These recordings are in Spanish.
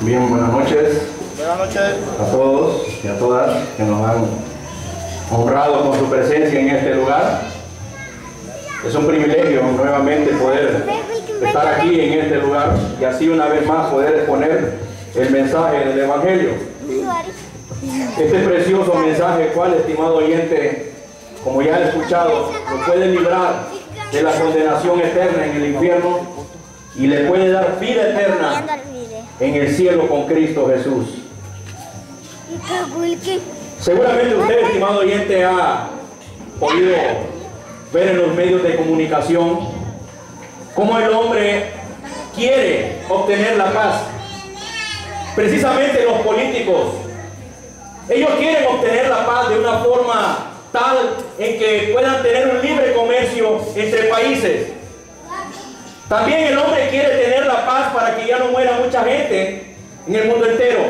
Bien, buenas noches. Buenas noches a todos y a todas que nos han honrado con su presencia en este lugar. Es un privilegio nuevamente poder estar aquí en este lugar y así una vez más poder exponer el mensaje del Evangelio. Este precioso mensaje, el cual, estimado oyente, como ya he escuchado, lo puede librar de la condenación eterna en el infierno y le puede dar vida eterna en el cielo con Cristo Jesús. Seguramente usted, estimado oyente, ha podido ver en los medios de comunicación cómo el hombre quiere obtener la paz. Precisamente los políticos, ellos quieren obtener la paz de una forma tal en que puedan tener un libre comercio entre países. También el hombre quiere tener la paz para que ya no muera mucha gente en el mundo entero.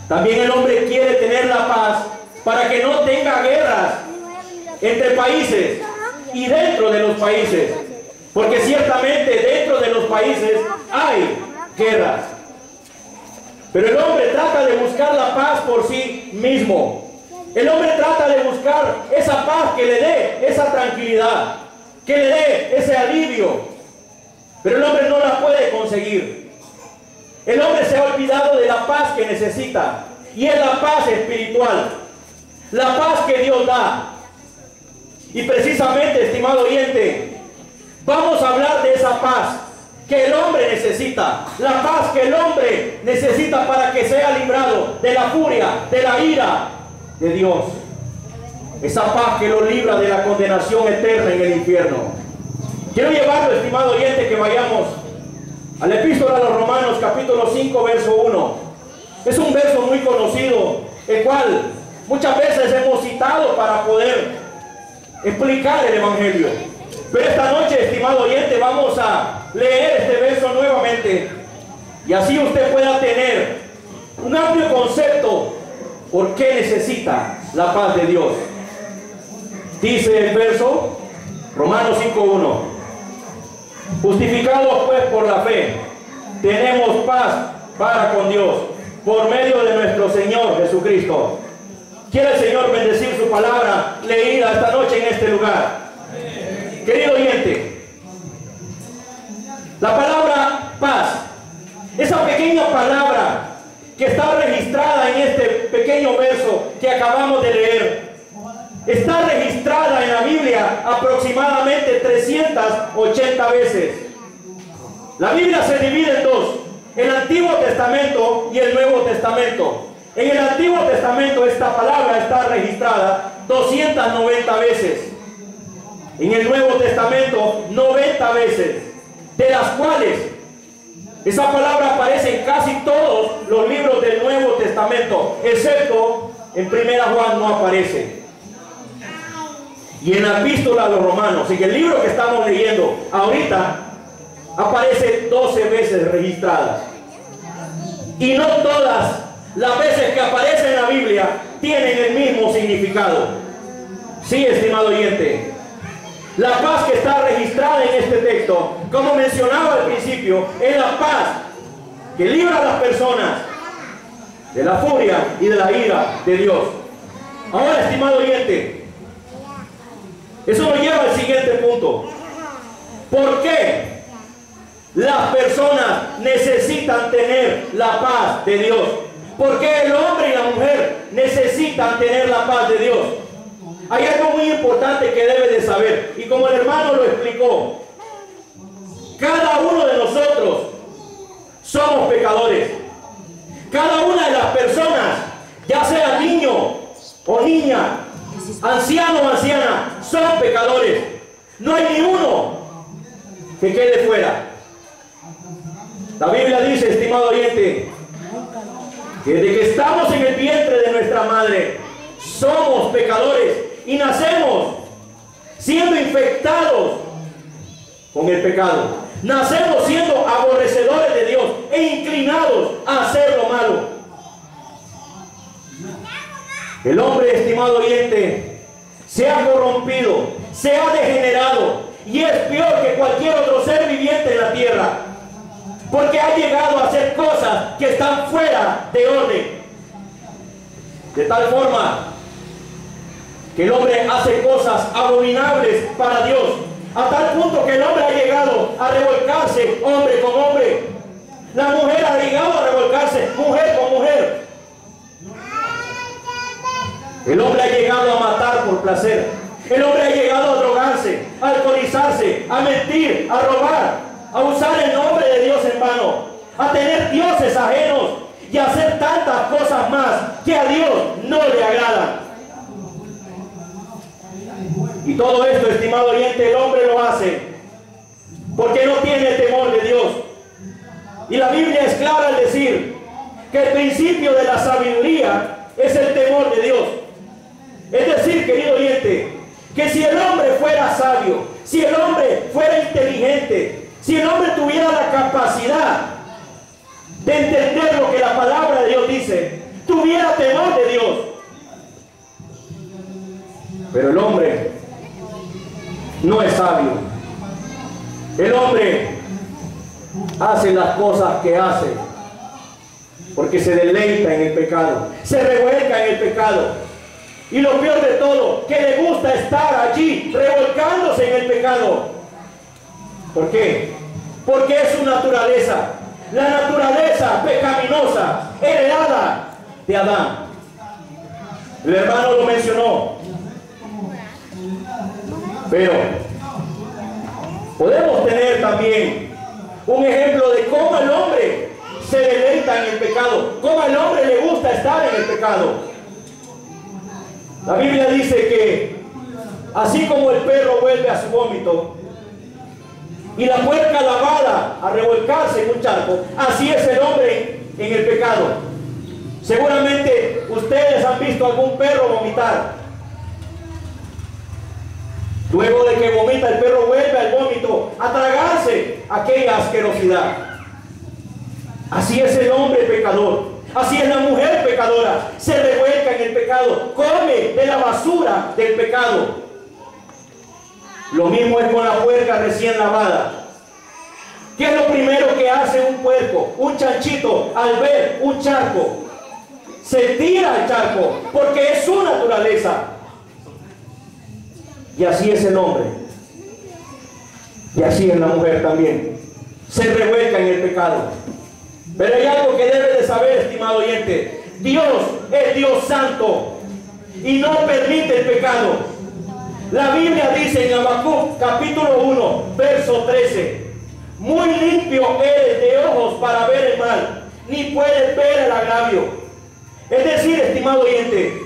También el hombre quiere tener la paz para que no tenga guerras entre países y dentro de los países. Porque ciertamente dentro de los países hay guerras. Pero el hombre trata de buscar la paz por sí mismo. El hombre trata de buscar esa paz que le dé esa tranquilidad, que le dé ese alivio. Pero el hombre no la puede conseguir. El hombre se ha olvidado de la paz que necesita. Y es la paz espiritual. La paz que Dios da. Y precisamente, estimado oyente, vamos a hablar de esa paz que el hombre necesita. La paz que el hombre necesita para que sea librado de la furia, de la ira de Dios. Esa paz que lo libra de la condenación eterna en el infierno. Quiero llevarlo, estimado oyente, que vayamos a la epístola a los Romanos, capítulo 5, verso 1. Es un verso muy conocido, el cual muchas veces hemos citado para poder explicar el Evangelio. Pero esta noche, estimado oyente, vamos a leer este verso nuevamente y así usted pueda tener un amplio concepto por qué necesita la paz de Dios. Dice el verso, Romanos 5:1. Justificados pues por la fe, tenemos paz para con Dios, por medio de nuestro Señor Jesucristo. Quiere el Señor bendecir su palabra leída esta noche en este lugar. Querido oyente, la palabra paz, esa pequeña palabra que está registrada en este pequeño verso que acabamos de leer, está registrada en la Biblia aproximadamente 380 veces. La Biblia se divide en dos, el Antiguo Testamento y el Nuevo Testamento. En el Antiguo Testamento esta palabra está registrada 290 veces. En el Nuevo Testamento 90 veces, de las cuales esa palabra aparece en casi todos los libros del Nuevo Testamento, excepto en 1 Juan no aparece. Y en la epístola a los Romanos, en el libro que estamos leyendo ahorita, aparece 12 veces registradas. Y no todas las veces que aparece en la Biblia tienen el mismo significado. Sí, estimado oyente, la paz que está registrada en este texto, como mencionaba al principio, es la paz que libra a las personas de la furia y de la ira de Dios. Ahora, estimado oyente, eso nos lleva al siguiente punto. ¿Por qué las personas necesitan tener la paz de Dios? ¿Por qué el hombre y la mujer necesitan tener la paz de Dios? Hay algo muy importante que debe de saber, y como el hermano lo explicó, cada uno de nosotros somos pecadores. Cada una de las personas, ya sea niño o niña, anciano o anciana, son pecadores. No hay ni uno que quede fuera. La Biblia dice, estimado oyente, que desde que estamos en el vientre de nuestra madre, somos pecadores y nacemos siendo infectados con el pecado. Nacemos siendo aborrecedores de Dios e inclinados a hacer lo malo. El hombre, estimado oyente, se ha corrompido, se ha degenerado y es peor que cualquier otro ser viviente en la tierra, porque ha llegado a hacer cosas que están fuera de orden, de tal forma que el hombre hace cosas abominables para Dios, a tal punto que el hombre ha llegado a revolcarse hombre con hombre, la mujer ha llegado a revolcarse mujer con mujer, el hombre ha llegado a matar por placer, el hombre ha llegado a drogarse, a alcoholizarse, a mentir, a robar, a usar el nombre de Dios en vano, a tener dioses ajenos y a hacer tantas cosas más que a Dios no le agradan. Y todo esto, estimado oyente, el hombre lo hace porque no tiene temor de Dios. Y la Biblia es clara al decir que el principio de la sabiduría es el temor de Dios. Es decir, querido oyente, que si el hombre fuera sabio, si el hombre fuera inteligente, si el hombre tuviera la capacidad de entender lo que la palabra de Dios dice, tuviera temor de Dios. Pero el hombre no es sabio. El hombre hace las cosas que hace porque se deleita en el pecado, se revuelca en el pecado. Y lo peor de todo, que le gusta estar allí revolcándose en el pecado. ¿Por qué? Porque es su naturaleza, la naturaleza pecaminosa heredada de Adán. El hermano lo mencionó. Pero podemos tener también un ejemplo de cómo el hombre se deleita en el pecado, cómo al hombre le gusta estar en el pecado. La Biblia dice que así como el perro vuelve a su vómito y la puerca lavada a revolcarse en un charco, así es el hombre en el pecado. Seguramente ustedes han visto algún perro vomitar. Luego de que vomita, el perro vuelve al vómito a tragarse aquella asquerosidad. Así es el hombre pecador. Así es la mujer pecadora. Se revuelca en el pecado. Come de la basura del pecado. Lo mismo es con la puerca recién lavada. ¿Qué es lo primero que hace un puerco, un chanchito, al ver un charco? Se tira al charco porque es su naturaleza. Y así es el hombre. Y así es la mujer también. Se revuelca en el pecado. Pero hay algo que debe de saber, estimado oyente. Dios es Dios santo y no permite el pecado. La Biblia dice en Habacuc capítulo 1, verso 13: muy limpio eres de ojos para ver el mal, ni puedes ver el agravio. Es decir, estimado oyente,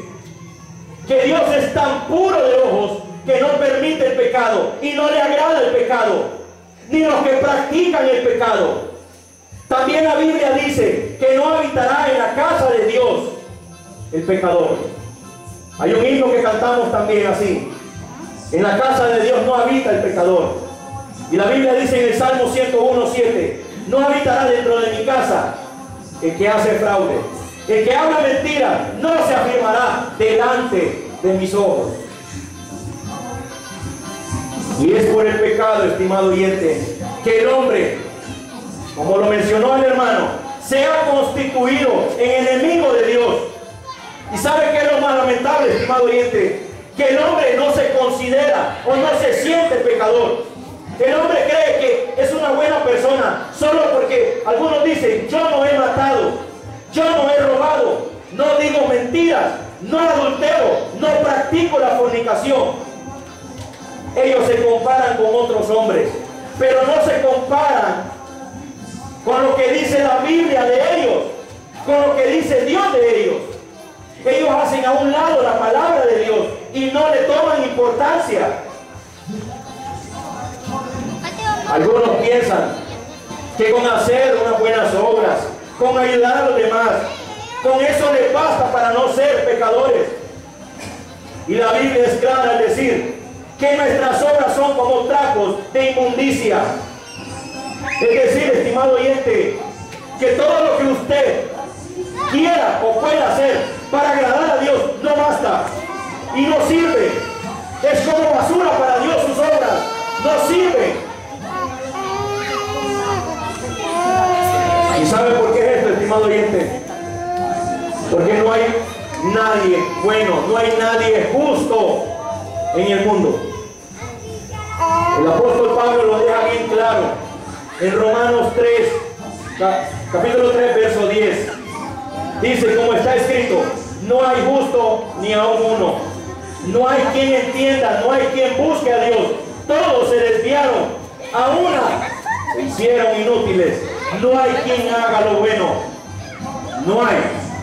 que Dios es tan puro de ojos que no permite el pecado y no le agrada el pecado, ni los que practican el pecado. También la Biblia dice que no habitará en la casa de Dios el pecador. Hay un himno que cantamos también así: en la casa de Dios no habita el pecador. Y la Biblia dice en el Salmo 101:7: no habitará dentro de mi casa el que hace fraude, el que habla mentira no se afirmará delante de mis ojos. Y es por el pecado, estimado oyente, que el hombre, como lo mencionó el hermano, se ha constituido en enemigo de Dios. ¿Y sabe qué es lo más lamentable, estimado oyente? Que el hombre no se considera o no se siente pecador. El hombre cree que es una buena persona solo porque algunos dicen: yo no he matado, yo no he robado, no digo mentiras, no adultero, no practico la fornicación. Ellos se comparan con otros hombres, pero no se comparan con lo que dice la Biblia de ellos, con lo que dice Dios de ellos. Ellos hacen a un lado la palabra de Dios y no le toman importancia. Algunos piensan que con hacer unas buenas obras, con ayudar a los demás, con eso les basta para no ser pecadores. Y la Biblia es clara al decir que nuestras obras son como trapos de inmundicia. Es decir, estimado oyente, que todo lo que usted quiera o pueda hacer para agradar a Dios no no basta y no sirve. Es como basura para Dios sus obras. No sirve. ¿Y sabe por qué es esto, estimado oyente? Porque no hay nadie bueno, no hay nadie justo en el mundo. El apóstol Pablo lo deja bien claro en Romanos 3, capítulo 3, verso 10. Dice, como está escrito, no hay justo ni aun uno. No hay quien entienda, no hay quien busque a Dios. Todos se desviaron, a una se hicieron inútiles. No hay quien haga lo bueno. No hay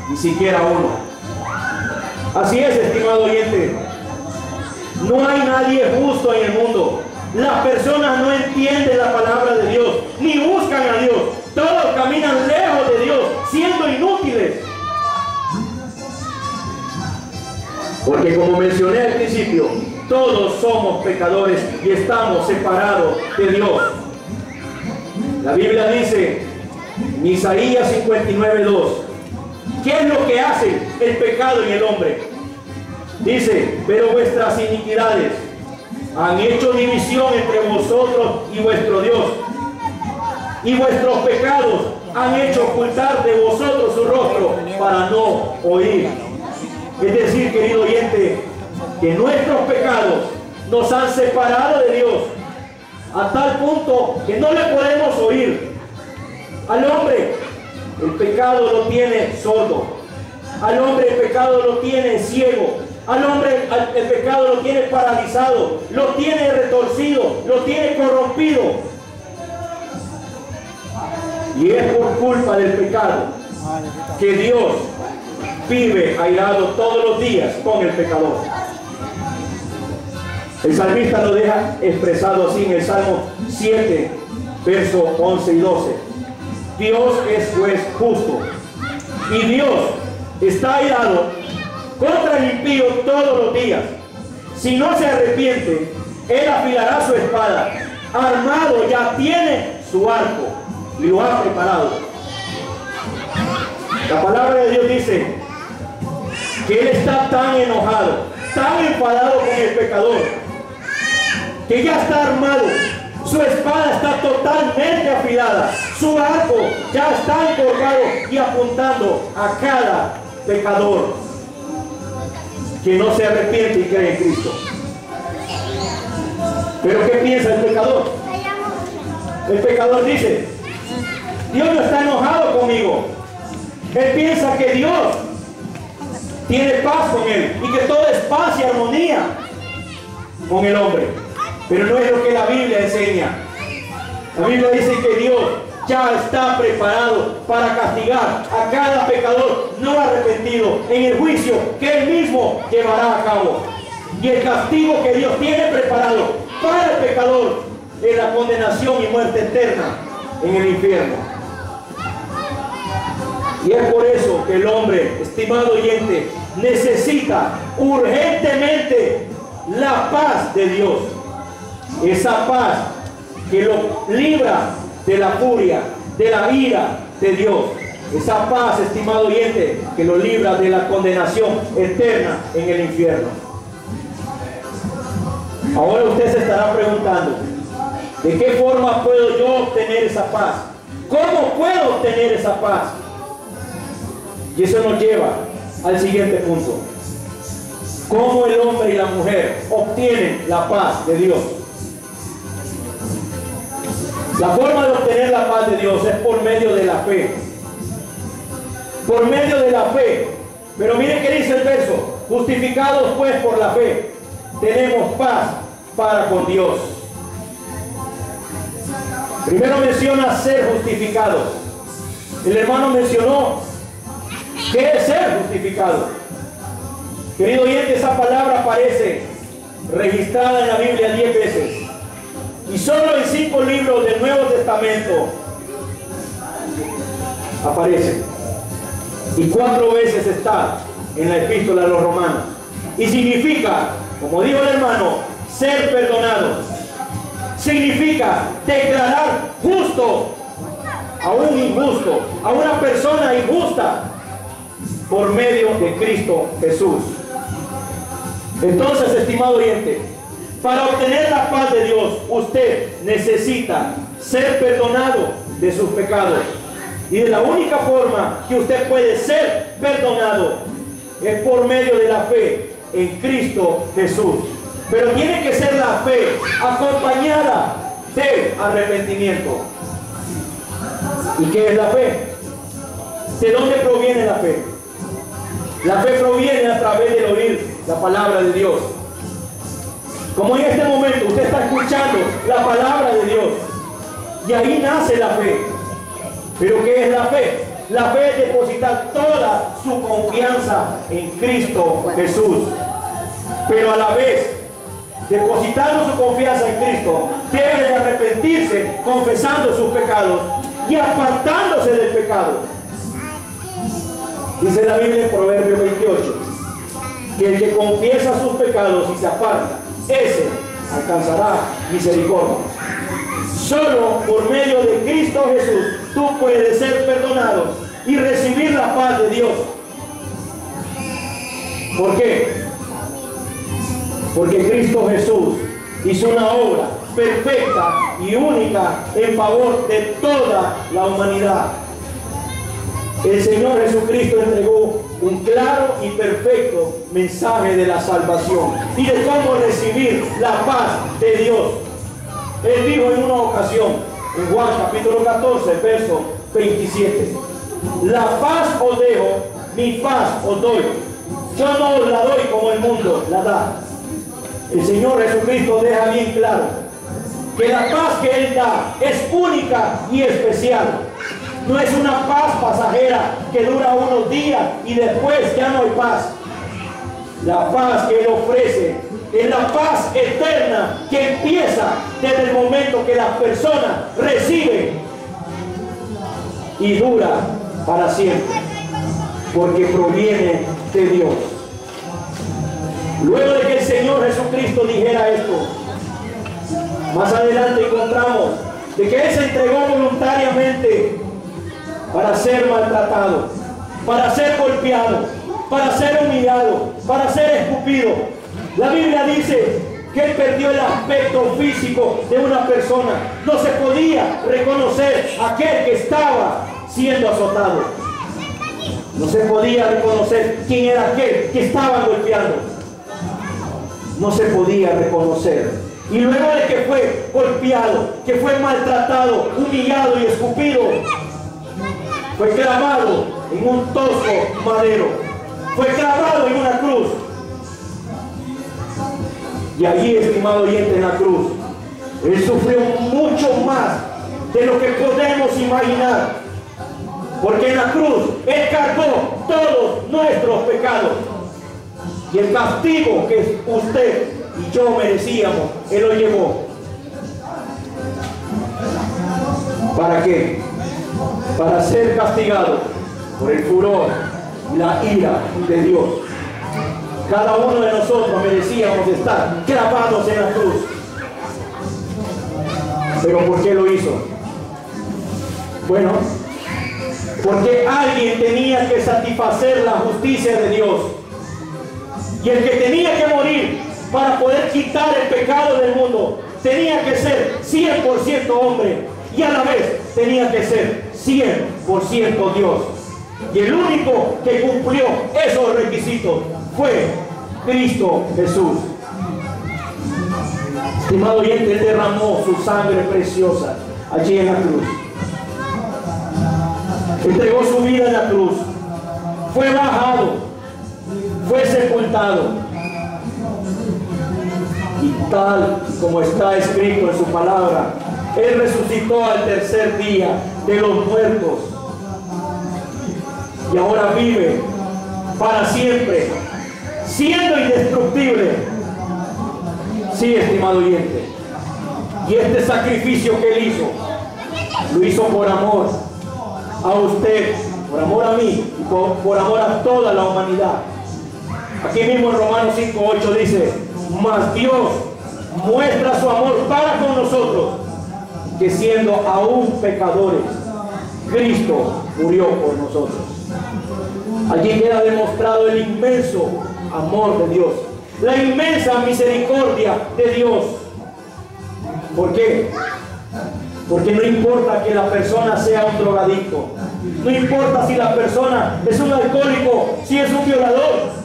ni siquiera uno. Así es, estimado oyente. No hay nadie justo en el mundo. Las personas no entienden la palabra de Dios, ni buscan a Dios. Todos caminan lejos de Dios, siendo inútiles. Porque como mencioné al principio, todos somos pecadores y estamos separados de Dios. La Biblia dice en Isaías 59:2, ¿qué es lo que hace el pecado en el hombre? Dice, pero vuestras iniquidades han hecho división entre vosotros y vuestro Dios, y vuestros pecados han hecho ocultar de vosotros su rostro para no oír. Es decir, querido oyente, que nuestros pecados nos han separado de Dios a tal punto que no le podemos oír. Al hombre el pecado lo tiene sordo, al hombre el pecado lo tiene ciego, al hombre el pecado lo tiene paralizado, lo tiene retorcido, lo tiene corrompido. Y es por culpa del pecado que Dios vive airado todos los días con el pecador. El salmista lo deja expresado así en el Salmo 7, versos 11 y 12. Dios es juez justo y Dios está airado contra el impío todos los días. Si no se arrepiente, él afilará su espada, armado ya tiene su arco y lo ha preparado. La palabra de Dios dice que él está tan enojado, tan enfadado con el pecador, que ya está armado, su espada está totalmente afilada, su arco ya está encorvado y apuntando a cada pecador que no se arrepiente y cree en Cristo. Pero ¿qué piensa el pecador? El pecador dice, Dios no está enojado conmigo. Él piensa que Dios tiene paz con él y que todo es paz y armonía con el hombre. Pero no es lo que la Biblia enseña. La Biblia dice que Dios ya está preparado para castigar a cada pecador no arrepentido en el juicio que él mismo llevará a cabo. Y el castigo que Dios tiene preparado para el pecador es la condenación y muerte eterna en el infierno. Y es por eso que el hombre, estimado oyente, necesita urgentemente la paz de Dios. Esa paz que lo libra de la furia, de la ira de Dios. Esa paz, estimado oyente, que lo libra de la condenación eterna en el infierno. Ahora usted se estará preguntando, ¿de qué forma puedo yo obtener esa paz? ¿Cómo puedo obtener esa paz? Y eso nos lleva al siguiente punto. ¿Cómo el hombre y la mujer obtienen la paz de Dios? La forma de obtener la paz de Dios es por medio de la fe. Por medio de la fe. Pero miren qué dice el verso. Justificados pues por la fe, tenemos paz para con Dios. Primero menciona ser justificados. El hermano mencionó qué es ser justificado. Querido oyente, esa palabra aparece registrada en la Biblia 10 veces. Y solo en 5 libros del Nuevo Testamento aparece. Y 4 veces está en la epístola de los Romanos. Y significa, como dijo el hermano, ser perdonado. Significa declarar justo a un injusto, a una persona injusta, por medio de Cristo Jesús. Entonces, estimado oyente, para obtener la paz de Dios, usted necesita ser perdonado de sus pecados. Y de la única forma que usted puede ser perdonado es por medio de la fe en Cristo Jesús. Pero tiene que ser la fe acompañada de arrepentimiento. ¿Y qué es la fe? ¿De dónde proviene la fe? La fe proviene a través del oír la palabra de Dios. Como en este momento usted está escuchando la palabra de Dios, y ahí nace la fe. ¿Pero qué es la fe? La fe es depositar toda su confianza en Cristo Jesús. Pero a la vez, depositando su confianza en Cristo, debe de arrepentirse, confesando sus pecados y apartándose del pecado. Dice la Biblia en Proverbios 28, que el que confiesa sus pecados y se aparta, ese alcanzará misericordia. Solo por medio de Cristo Jesús tú puedes ser perdonado y recibir la paz de Dios. ¿Por qué? Porque Cristo Jesús hizo una obra perfecta y única en favor de toda la humanidad. El Señor Jesucristo entregó un claro y perfecto mensaje de la salvación y de cómo recibir la paz de Dios. Él dijo en una ocasión, en Juan capítulo 14, verso 27, la paz os dejo, mi paz os doy. Yo no os la doy como el mundo la da. El Señor Jesucristo deja bien claro que la paz que Él da es única y especial. No es una paz pasajera que dura unos días y después ya no hay paz. La paz que Él ofrece es la paz eterna que empieza desde el momento que las personas reciben y dura para siempre, porque proviene de Dios. Luego de que el Señor Jesucristo dijera esto, más adelante encontramos de que Él se entregó voluntariamente para ser maltratado, para ser golpeado, para ser humillado, para ser escupido. La Biblia dice que Él perdió el aspecto físico de una persona. No se podía reconocer a aquel que estaba siendo azotado. No se podía reconocer quién era aquel que estaba golpeando. No se podía reconocer. Y luego de que fue golpeado, que fue maltratado, humillado y escupido, fue clavado en un tosco madero. Fue clavado en una cruz. Y allí, estimado oyente, en la cruz, Él sufrió mucho más de lo que podemos imaginar. Porque en la cruz Él cargó todos nuestros pecados. Y el castigo que usted y yo merecíamos, Él lo llevó. ¿Para qué? Para ser castigado por el furor y la ira de Dios. Cada uno de nosotros merecíamos estar clavados en la cruz. ¿Pero por qué lo hizo? Bueno, porque alguien tenía que satisfacer la justicia de Dios. Y el que tenía que morir para poder quitar el pecado del mundo tenía que ser 100% hombre y a la vez tenía que ser 100% Dios. Y el único que cumplió esos requisitos fue Cristo Jesús. Estimado oyente, Él derramó su sangre preciosa allí en la cruz. Entregó su vida en la cruz. Fue bajado. Fue sepultado. Y tal como está escrito en su palabra, Él resucitó al tercer día de los muertos. Y ahora vive para siempre, siendo indestructible. Sí, estimado oyente. Y este sacrificio que Él hizo, lo hizo por amor a usted, por amor a mí y por amor a toda la humanidad. Aquí mismo en Romanos 5:8 dice: mas Dios muestra su amor para con nosotros, que siendo aún pecadores, Cristo murió por nosotros. Allí queda demostrado el inmenso amor de Dios. la inmensa misericordia de Dios. ¿Por qué? Porque no importa que la persona sea un drogadicto, no importa si la persona es un alcohólico, si es un violador,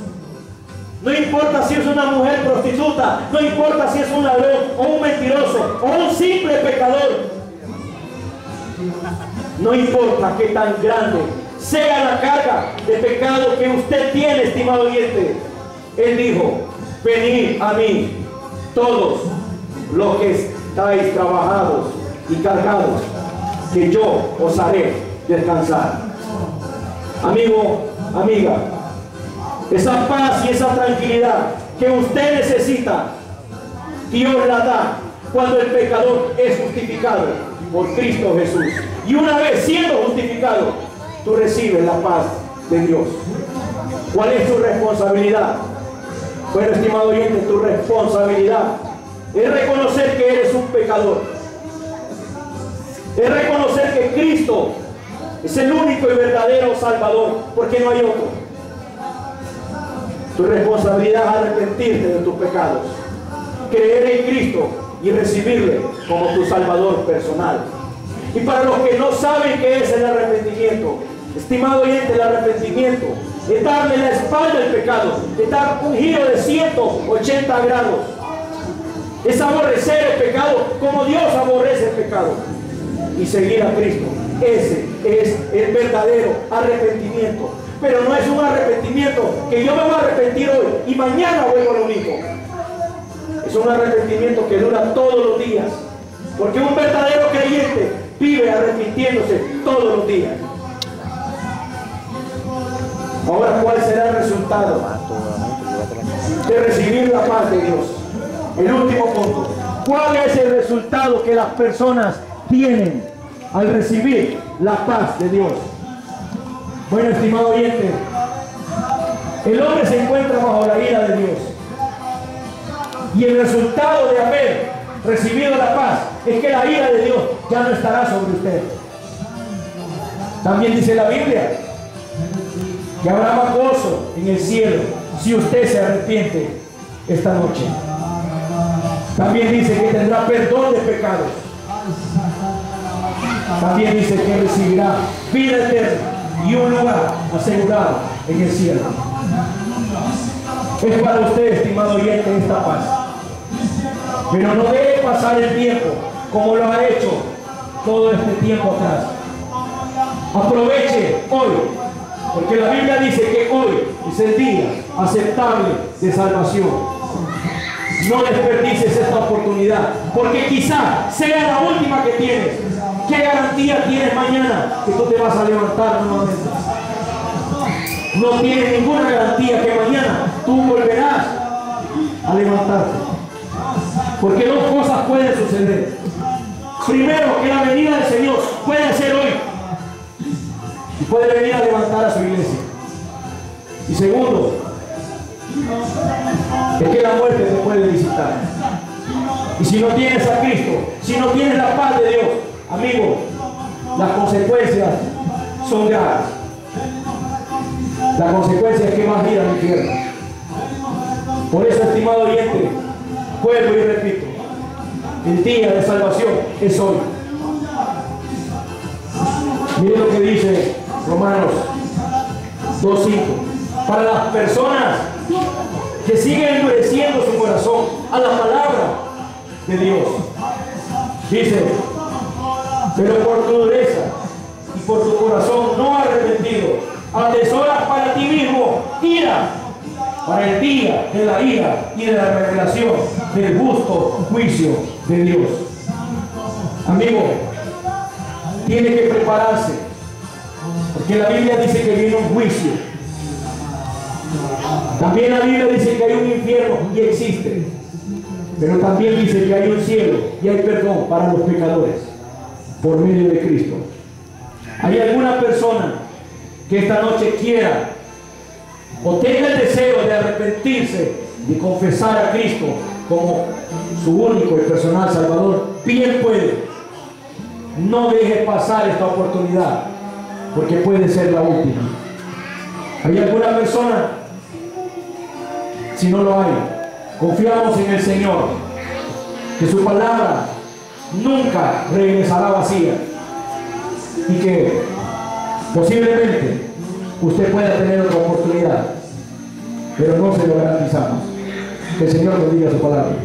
no importa si es una mujer prostituta, no importa si es un ladrón o un mentiroso o un simple pecador, no importa qué tan grande sea la carga de pecado que usted tiene, estimado oyente. Él dijo: venid a mí todos los que estáis trabajados y cargados, que yo os haré descansar. Amigo, amiga, esa paz y esa tranquilidad que usted necesita, Dios la da cuando el pecador es justificado por Cristo Jesús. Y una vez siendo justificado, tú recibes la paz de Dios. ¿Cuál es tu responsabilidad? Bueno, estimado oyente, tu responsabilidad es reconocer que eres un pecador. Es reconocer que Cristo es el único y verdadero Salvador, porque no hay otro. Tu responsabilidad es arrepentirte de tus pecados, creer en Cristo y recibirle como tu Salvador personal. Y para los que no saben qué es el arrepentimiento, estimado oyente, el arrepentimiento es darle la espalda al pecado, es dar un giro de 180 grados, es aborrecer el pecado como Dios aborrece el pecado y seguir a Cristo. Ese es el verdadero arrepentimiento. Pero no es un arrepentimiento que yo me voy a arrepentir hoy y mañana vuelvo a lo mismo. Es un arrepentimiento que dura todos los días, porque un verdadero creyente vive arrepintiéndose todos los días. Ahora, ¿cuál será el resultado de recibir la paz de Dios? El último punto. ¿Cuál es el resultado que las personas tienen al recibir la paz de Dios? Bueno, estimado oyente, el hombre se encuentra bajo la ira de Dios. Y el resultado de haber recibido la paz es que la ira de Dios ya no estará sobre usted. También dice la Biblia que habrá más gozo en el cielo si usted se arrepiente esta noche. También dice que tendrá perdón de pecados. También dice que recibirá vida eterna y un lugar asegurado en el cielo. Es para usted, estimado oyente, esta paz. Pero no debe pasar el tiempo como lo ha hecho todo este tiempo atrás. Aproveche hoy, porque la Biblia dice que hoy es el día aceptable de salvación. No desperdicies esta oportunidad, porque quizá sea la última que tienes. ¿Qué garantía tienes mañana que tú te vas a levantar nuevamente? No tienes ninguna garantía que mañana tú volverás a levantarte. Porque dos cosas pueden suceder. Primero, que la venida del Señor puede ser hoy y puede venir a levantar a su iglesia. Y segundo, es que la muerte te puede visitar. Y si no tienes a Cristo, si no tienes la paz de Dios, amigo, las consecuencias son graves. La consecuencia es que vas a ir al infierno. Por eso, estimado oyente, vuelvo y repito, el día de salvación es hoy. Miren lo que dice Romanos 2:5. Para las personas que siguen endureciendo su corazón a la palabra de Dios, dice: pero por tu dureza y por tu corazón no arrepentido, atesoras para ti mismo ira para el día de la ira y de la revelación del justo juicio de Dios. Amigo, tiene que prepararse, porque la Biblia dice que viene un juicio. También la Biblia dice que hay un infierno y existe, pero también dice que hay un cielo y hay perdón para los pecadores por medio de Cristo. ¿Hay alguna persona que esta noche quiera o tenga el deseo de arrepentirse y confesar a Cristo como su único y personal Salvador? Bien puede. No deje pasar esta oportunidad, porque puede ser la última. ¿Hay alguna persona? Si no lo hay, Confiamos en el Señor, que su palabra nunca regresará vacía y que posiblemente usted pueda tener otra oportunidad, pero no se lo garantizamos. Que el Señor bendiga su palabra.